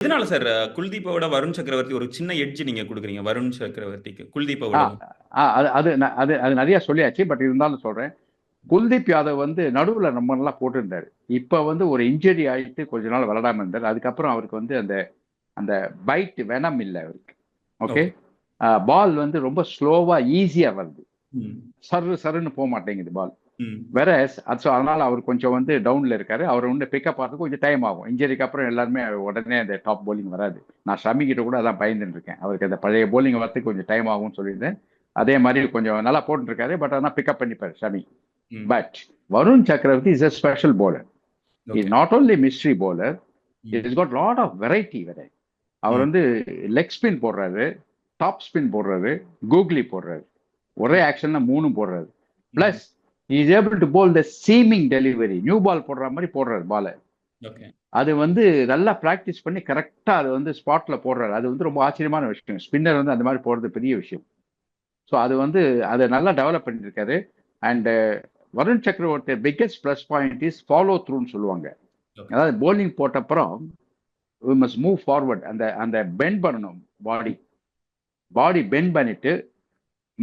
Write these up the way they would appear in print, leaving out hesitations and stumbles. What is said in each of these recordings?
எதனால சார் குல்தீப்போட வருண் சக்கரவர்த்தி ஒரு சின்ன எட்ஜ் நீங்க குடுக்குறீங்க வருண் சக்கரவர்த்திக்கு குல்தீப்ப ஆ விடவும். ஆ, அது அது அது அது நிறைய சொல்லியாச்சு. பட் இருந்தாலும் சொல்றேன். குல்தீப் யாதவ் வந்து நடுவில் ரொம்ப நல்லா போட்டிருந்தாரு. இப்ப வந்து ஒரு இன்ஜுரி ஆயிட்டு கொஞ்ச நாள் விளையாடாம இருந்தார். அதுக்கப்புறம் அவருக்கு வந்து அந்த அந்த பைட் வெனம் இல்லை அவருக்கு. ஓகே. ஓகே. பால் வந்து ரொம்ப ஸ்லோவா ஈஸியா வருது. ம். சர்ரு சருன்னு போக மாட்டேங்குது பால். ம். வேற அதனால அவர் கொஞ்சம் வந்து டவுன்ல இருக்காரு. அவர் வந்து பிக்கப் ஆகிறதுக்கு கொஞ்சம் டைம் ஆகும். இன்ஜுரிக்கு அப்புறம் எல்லாருமே உடனே அந்த டாப் போலிங் வராது. நான் ஷமி கிட்ட கூட அதான் பயந்துட்டு இருக்கேன். அவருக்கு அந்த பழைய போலிங் வரதுக்கு கொஞ்சம் டைம் ஆகும்னு சொல்லியிருந்தேன். அதே மாதிரி கொஞ்சம் நல்லா போட்டுட்டு இருக்காரு. பட் ஆனால் பிக்கப் பண்ணிப்பாரு ஷமி. ம். But Varun Chakravarthy is a special bowler. Is okay. Not only mystery bowler. Hmm. Is got lot of variety வேற. அவர் ம். வந்து லெக் ஸ்பின் போடுறாரு, டாப் ஸ்பின் போடுறாரு, கூகுளி போடுறாரு. ஒரே ஆக்ஷன்ல மூணும் போடுறாரு. Hmm. Plus is able to bowl the seaming delivery. New ball போடுற மாதிரி போடுறாரு பாலை. ஓகே. அது வந்து நல்லா பிராக்டிஸ் பண்ணி கரெக்டா அது வந்து ஸ்பாட்ல போடுறாரு. அது வந்து ரொம்ப ஆச்சரியமான விஷயம். ஸ்பின்னர் வந்து அந்த மாதிரி போடுறது பெரிய விஷயம். ஸோ அது வந்து அதை நல்லா டெவலப் பண்ணியிருக்காரு. And Varun Chakravarthy biggest plus point is follow த்ரூன்னு சொல்லுவாங்க. ஓகே. அதாவது போலிங் போட்ட அப்புறம் we must மூவ் ஃபார்வர்ட். அந்த அந்த பெண்ட் பண்ணணும். பாடி பாடி பெண்ட் பண்ணிட்டு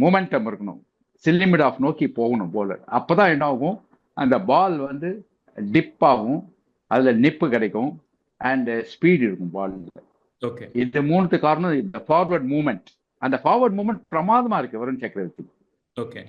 மூமெண்டம் இருக்கணும். சில்லிமிட் ஆஃப் நோக்கி போகணும் போலர். அப்பதான் என்ன ஆகும், அந்த பால் வந்து டிப் ஆகும், அதுல நிப்பு கிடைக்கும், அண்ட் ஸ்பீட் இருக்கும் பால்ல. ஓகே. இது மூணுத்து காரணம் இந்த ஃபார்வர்ட் மூவ்மெண்ட். அந்த ஃபார்வர்ட் மூவ்மெண்ட் பிரமாதமா இருக்கு வருண் சக்கரவர்த்தி. ஓகே.